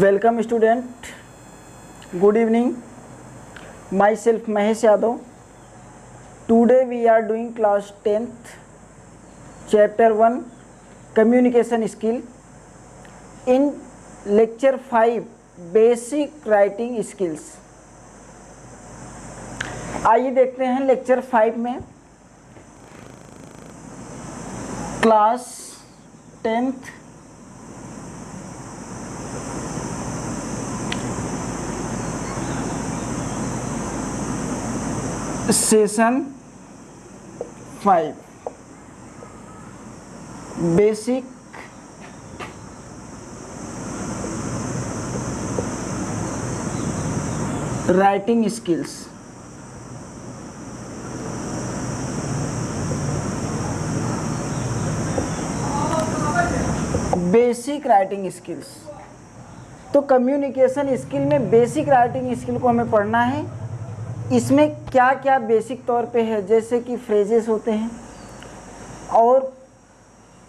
Welcome student, good evening. Myself Mahesh Yadav. Today we are doing class 10th chapter 1 communication skill in lecture 5 basic writing skills. आइए देखते हैं lecture 5 में class 10th session 5 basic writing skills. Basic writing skills, तो communication skill में basic writing skill को हमें पढ़ना है। इसमें क्या क्या बेसिक तौर पे है, जैसे कि फ्रेजेस होते हैं और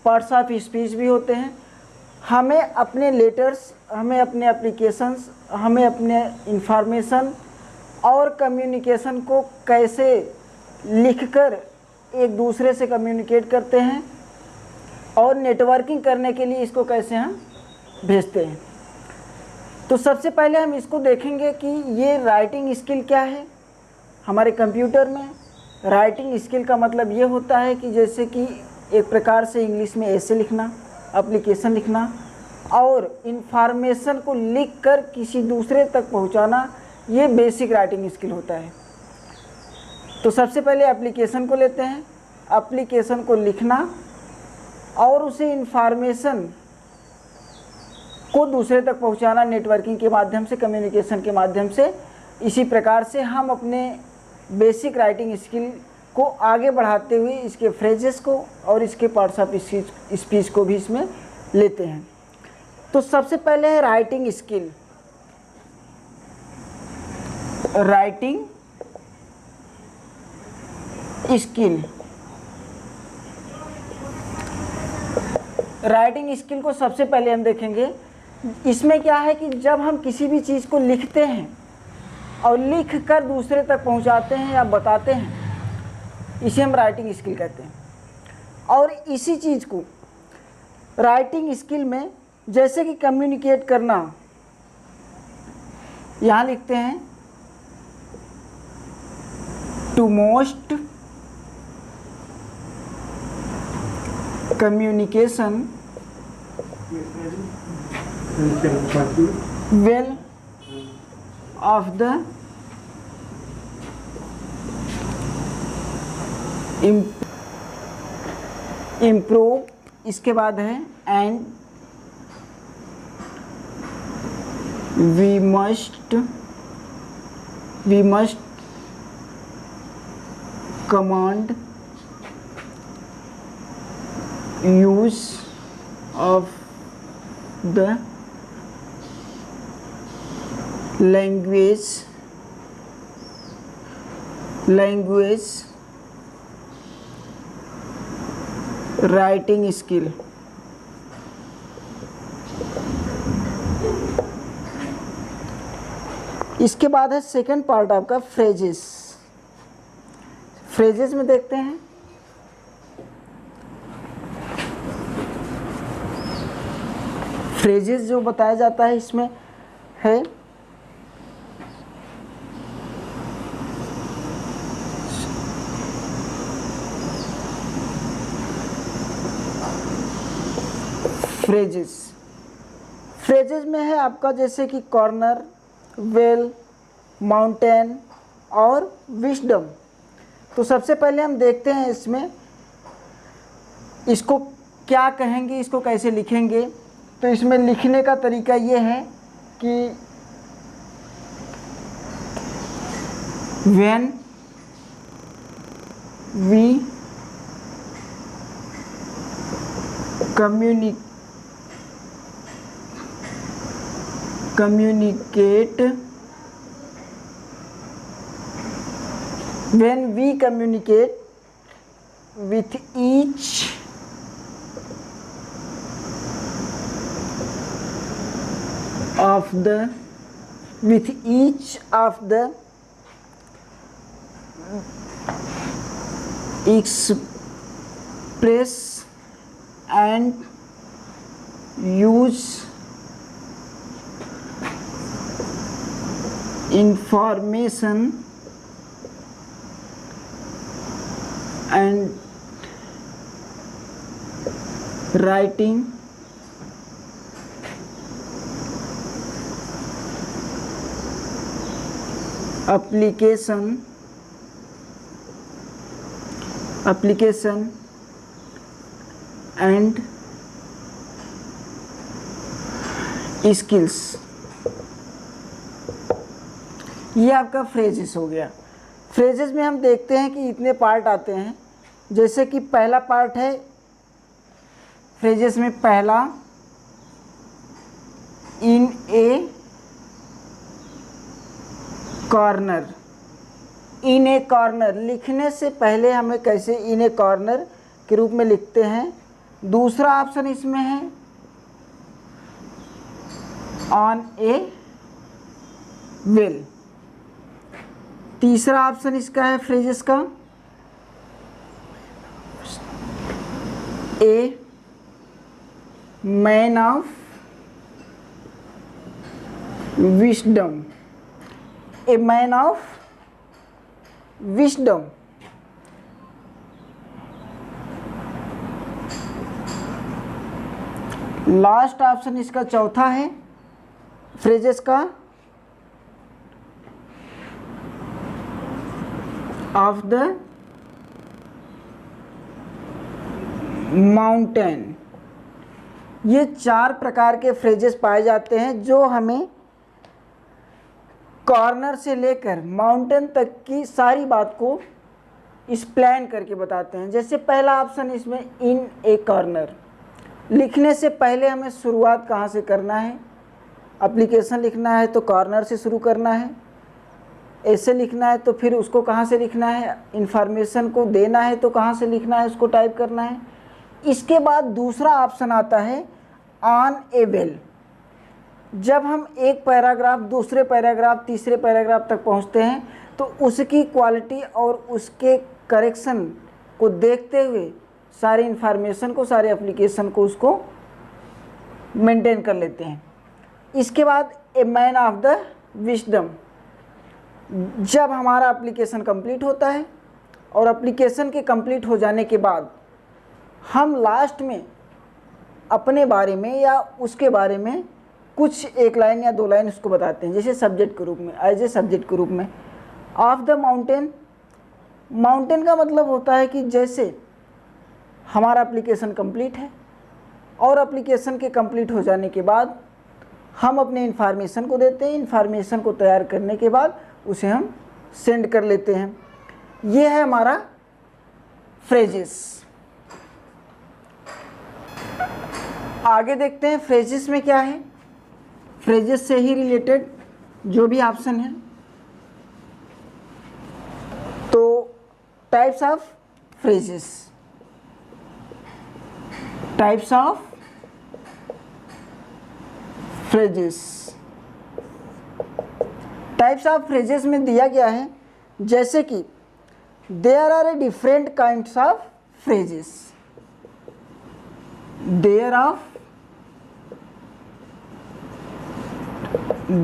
पार्ट्स ऑफ स्पीच भी होते हैं। हमें अपने लेटर्स, हमें अपने एप्लीकेशंस, हमें अपने इंफॉर्मेशन और कम्युनिकेशन को कैसे लिखकर एक दूसरे से कम्युनिकेट करते हैं और नेटवर्किंग करने के लिए इसको कैसे हम भेजते हैं। तो सबसे पहले हम इसको देखेंगे कि ये राइटिंग स्किल क्या है। हमारे कंप्यूटर में राइटिंग स्किल का मतलब ये होता है कि जैसे कि एक प्रकार से इंग्लिश में ऐसे लिखना, एप्लीकेशन लिखना और इंफॉर्मेशन को लिखकर किसी दूसरे तक पहुंचाना, ये बेसिक राइटिंग स्किल होता है। तो सबसे पहले एप्लीकेशन को लेते हैं। एप्लीकेशन को लिखना और उसे इंफॉर्मेशन को दूसरे तक पहुंचाना नेटवर्किंग के माध्यम से, कम्युनिकेशन के माध्यम से। इसी प्रकार से हम अपने बेसिक राइटिंग स्किल को आगे बढ़ाते हुए इसके फ्रेजेस को और इसके पार्ट्स ऑफ स्पीच को भी इसमें लेते हैं। तो सबसे पहले है writing skill. Writing skill, writing skill को सबसे पहले हम देखेंगे। इसमें क्या है कि जब हम किसी भी चीज़ को लिखते हैं और लिख कर दूसरे तक पहुंचाते हैं या बताते हैं, इसे हम राइटिंग स्किल कहते हैं। और इसी चीज़ को राइटिंग स्किल में जैसे कि कम्युनिकेट करना, यहाँ लिखते हैं to most communication well of the improve, इसके बाद है and we must command use of the language writing skill। इसके बाद है सेकंड पार्ट आपका फ्रेजेस। फ्रेजेस में देखते हैं फ्रेजेस जो बताया जाता है इसमें है फ्रेजेस। फ्रेजेस में है आपका जैसे कि कॉर्नर, वेल, माउंटेन और विजडम। तो सबसे पहले हम देखते हैं इसमें इसको क्या कहेंगे, इसको कैसे लिखेंगे। तो इसमें लिखने का तरीका ये है कि when we communicate with of the with each of the express and use information and writing application and skills। ये आपका फ्रेजेस हो गया। फ्रेजेस में हम देखते हैं कि इतने पार्ट आते हैं, जैसे कि पहला पार्ट है फ्रेजेस में, पहला इन ए कॉर्नर। इन ए कॉर्नर लिखने से पहले हमें कैसे इन ए कॉर्नर के रूप में लिखते हैं। दूसरा ऑप्शन इसमें है ऑन ए वेल। तीसरा ऑप्शन इसका है फ्रेजेस का a man of wisdom. A man of wisdom. Last option इसका चौथा है फ्रेजेस का ऑफ द माउंटेन। ये 4 प्रकार के फ्रेजेस पाए जाते हैं जो हमें कॉर्नर से लेकर माउंटेन तक की सारी बात को एक्सप्लेन करके बताते हैं। जैसे पहला ऑप्शन इसमें इन ए कॉर्नर, लिखने से पहले हमें शुरुआत कहाँ से करना है। एप्लीकेशन लिखना है तो कॉर्नर से शुरू करना है, ऐसे लिखना है तो फिर उसको कहाँ से लिखना है, इन्फॉर्मेशन को देना है तो कहाँ से लिखना है, उसको टाइप करना है। इसके बाद दूसरा ऑप्शन आता है ऑन ए वेल। जब हम एक पैराग्राफ दूसरे पैराग्राफ तीसरे पैराग्राफ तक पहुँचते हैं तो उसकी क्वालिटी और उसके करेक्शन को देखते हुए सारी इन्फॉर्मेशन को, सारे एप्लीकेशन को उसको मेंटेन कर लेते हैं। इसके बाद a man of the wisdom. जब हमारा एप्लीकेशन कंप्लीट होता है और एप्लीकेशन के कंप्लीट हो जाने के बाद हम लास्ट में अपने बारे में या उसके बारे में कुछ 1 लाइन या 2 लाइन उसको बताते हैं, जैसे सब्जेक्ट के रूप में, एज ए सब्जेक्ट के रूप में। Of the mountain. माउंटेन का मतलब होता है कि जैसे हमारा एप्लीकेशन कंप्लीट है और एप्लीकेशन के कंप्लीट हो जाने के बाद हम अपने इन्फॉर्मेशन को देते हैं, इन्फॉर्मेशन को तैयार करने के बाद उसे हम सेंड कर लेते हैं। ये है हमारा फ्रेजेस। आगे देखते हैं फ्रेजेस में क्या है। फ्रेजेस से ही रिलेटेड जो भी ऑप्शन है, तो types of phrases. Types of phrases. Types of phrases में दिया गया है जैसे कि there are a different kinds of phrases. There of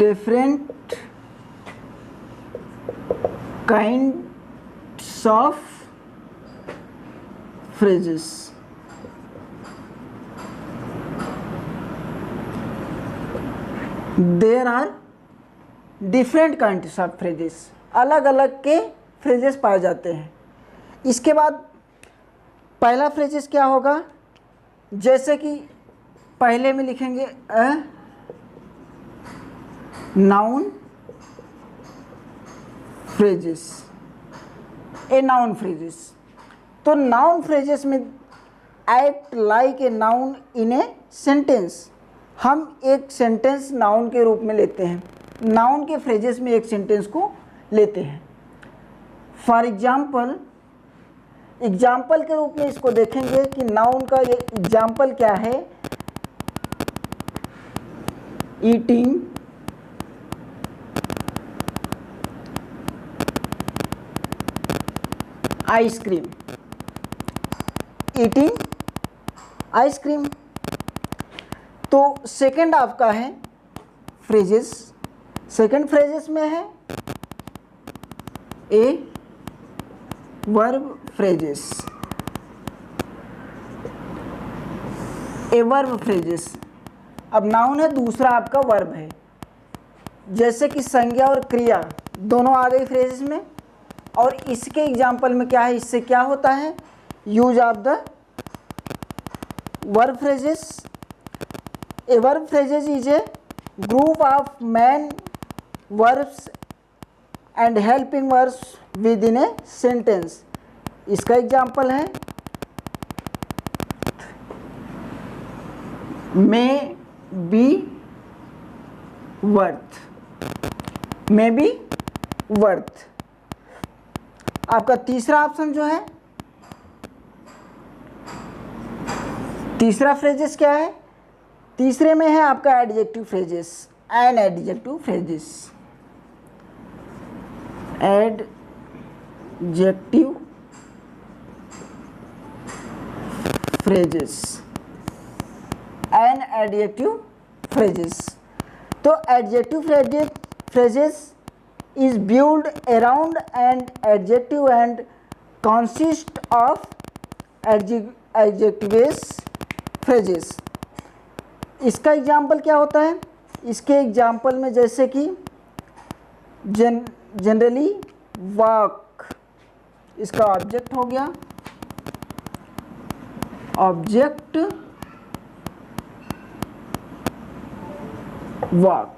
different kinds of phrases। There are different kinds of phrases। अलग अलग के फ्रेजेस पाए जाते हैं। इसके बाद पहला फ्रेजेस क्या होगा, जैसे कि पहले में लिखेंगे a noun phrases. A noun phrases. तो नाउन फ्रेजेस में act like a noun in a sentence. हम एक सेंटेंस नाउन के रूप में लेते हैं, नाउन के फ्रेजेस में एक सेंटेंस को लेते हैं। फॉर एग्जाम्पल, एग्जाम्पल के रूप में इसको देखेंगे कि नाउन का ये एग्जाम्पल क्या है। Eating ice cream, eating ice cream. तो सेकंड आपका है फ्रेजेस, सेकंड फ्रेजेस में है a verb phrases, a verb phrases. अब नाउन है, दूसरा आपका वर्ब है, जैसे कि संज्ञा और क्रिया दोनों आ गई फ्रेजेस में। और इसके एग्जाम्पल में क्या है, इससे क्या होता है, use of the verb phrases. A verb phrases is a group of man verbs and helping verbs with in a sentence. इसका एग्जाम्पल है may be worth, may be worth. आपका तीसरा ऑप्शन जो है, तीसरा फ्रेजेस क्या है, तीसरे में है आपका adjective phrases, an adjective phrases, adjective phrases, an adjective phrases. तो adjective phrases is built around an adjective and consist of adjectives phrases। इसका एग्जाम्पल क्या होता है, इसके एग्जाम्पल में जैसे कि जनरली वॉक, इसका ऑब्जेक्ट हो गया, ऑब्जेक्ट वॉक।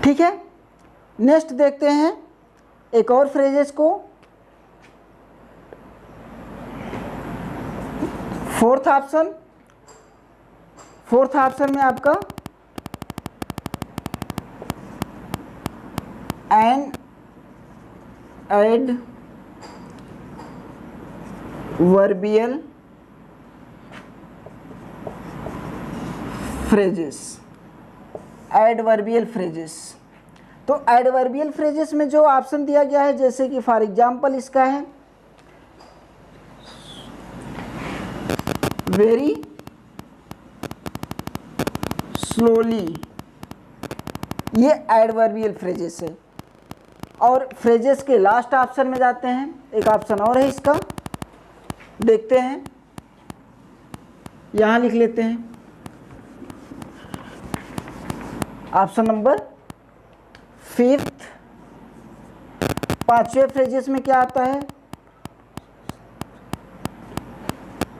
ठीक है, नेक्स्ट देखते हैं एक और फ्रेजेस को। फोर्थ ऑप्शन में आपका an adverbial phrases, adverbial phrases. तो एडवर्बियल फ्रेजेस में जो ऑप्शन दिया गया है, जैसे कि फॉर एग्जांपल इसका है वेरी स्लोली, ये एडवर्बियल फ्रेजेस है। और फ्रेजेस के लास्ट ऑप्शन में जाते हैं, एक ऑप्शन और है इसका, देखते हैं, यहाँ लिख लेते हैं ऑप्शन नंबर 5। पांचवें फ्रेजेस में क्या आता है,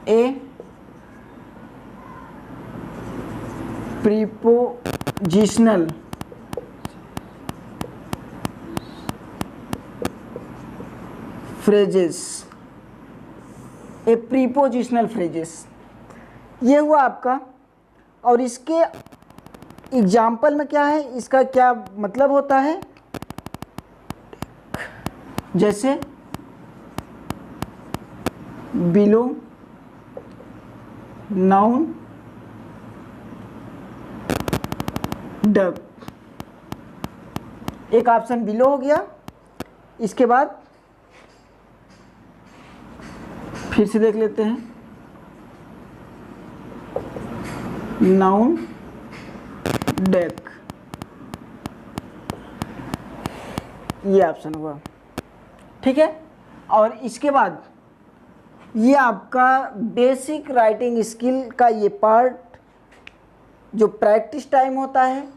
ए प्रीपोजिशनल फ्रेजेस, ए प्रीपोजिशनल फ्रेजेस, ये हुआ आपका। और इसके एग्जाम्पल में क्या है, इसका क्या मतलब होता है, जैसे बिलो नाउन डक, एक ऑप्शन बिलो हो गया। इसके बाद फिर से देख लेते हैं, नाउन डेक, ये ऑप्शन हुआ। ठीक है, और इसके बाद ये आपका बेसिक राइटिंग स्किल का ये पार्ट जो प्रैक्टिस टाइम होता है,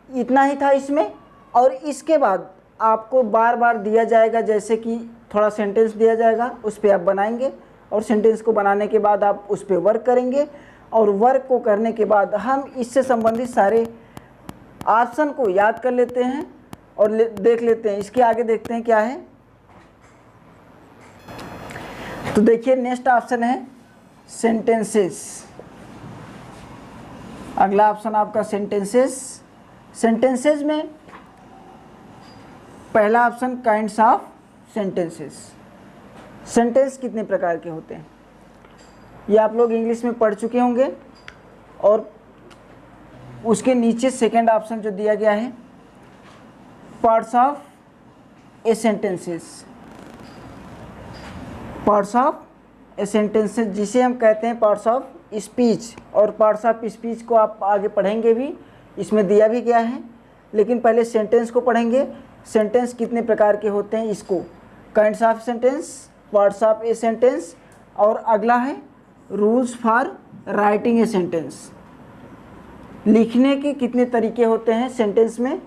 इतना ही था इसमें। और इसके बाद आपको बार बार दिया जाएगा, जैसे कि थोड़ा सेंटेंस दिया जाएगा, उस पर आप बनाएंगे, और सेंटेंस को बनाने के बाद आप उस पर वर्क करेंगे, और वर्क को करने के बाद हम इससे संबंधित सारे ऑप्शन को याद कर लेते हैं और देख लेते हैं। इसके आगे देखते हैं क्या है, तो देखिए नेक्स्ट ऑप्शन है सेंटेंसेस। अगला ऑप्शन आपका सेंटेंसेस। सेंटेंसेस में पहला option kinds of sentences. Sentence कितने प्रकार के होते हैं ये आप लोग इंग्लिश में पढ़ चुके होंगे, और उसके नीचे सेकंड ऑप्शन जो दिया गया है, parts of A sentences, parts of A sentences जिसे हम कहते हैं पार्ट्स ऑफ स्पीच। और पार्ट्स ऑफ स्पीच को आप आगे पढ़ेंगे भी, इसमें दिया भी गया है, लेकिन पहले सेंटेंस को पढ़ेंगे। सेंटेंस कितने प्रकार के होते हैं, इसको kinds of sentence, parts of a sentence, और अगला है rules for writing a sentence. लिखने के कितने तरीके होते हैं सेंटेंस में,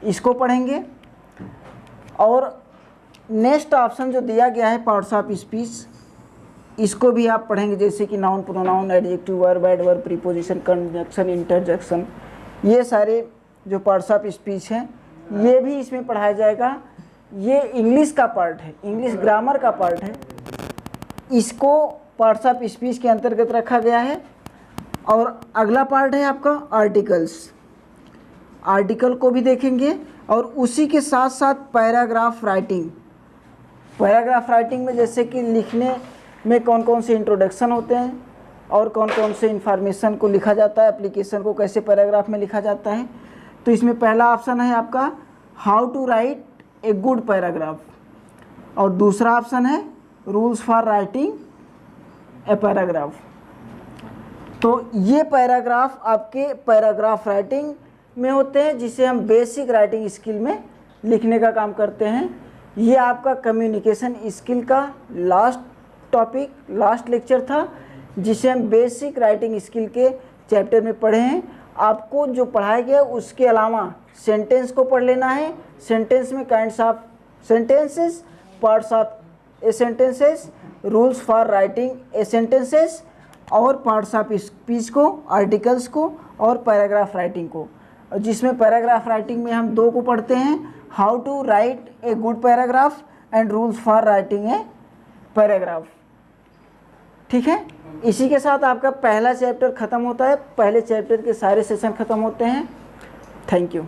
इसको पढ़ेंगे। और नेक्स्ट ऑप्शन जो दिया गया है पार्ट्स ऑफ स्पीच, इसको भी आप पढ़ेंगे, जैसे कि noun, pronoun, adjective, verb, adverb, preposition, conjunction, interjection, ये सारे जो पार्ट्स ऑफ स्पीच हैं ये भी इसमें पढ़ाया जाएगा। ये इंग्लिश का पार्ट है, इंग्लिश ग्रामर का पार्ट है, इसको पार्ट्स ऑफ स्पीच के अंतर्गत रखा गया है। और अगला पार्ट है आपका आर्टिकल्स, आर्टिकल को भी देखेंगे। और उसी के साथ साथ पैराग्राफ राइटिंग, पैराग्राफ राइटिंग में जैसे कि लिखने में कौन कौन से इंट्रोडक्शन होते हैं और कौन कौन से इंफॉर्मेशन को लिखा जाता है, एप्लीकेशन को कैसे पैराग्राफ में लिखा जाता है। तो इसमें पहला ऑप्शन है आपका how to write a good paragraph, और दूसरा ऑप्शन है rules for writing a paragraph. तो ये पैराग्राफ आपके पैराग्राफ राइटिंग में होते हैं, जिसे हम बेसिक राइटिंग स्किल में लिखने का काम करते हैं। ये आपका कम्युनिकेशन स्किल का लास्ट टॉपिक, लास्ट लेक्चर था, जिसे हम बेसिक राइटिंग स्किल के चैप्टर में पढ़े हैं। आपको जो पढ़ाया गया उसके अलावा सेंटेंस को पढ़ लेना है। सेंटेंस में kinds of sentences, parts of A sentences, rules for writing A sentences, और पार्ट्स ऑफ स्पीच को, आर्टिकल्स को, और पैराग्राफ राइटिंग को। जिसमें पैराग्राफ राइटिंग में हम दो को पढ़ते हैं, how to write a good paragraph and rules for writing a paragraph. ठीक है, इसी के साथ आपका पहला चैप्टर ख़त्म होता है, पहले चैप्टर के सारे सेशन ख़त्म होते हैं। Thank you.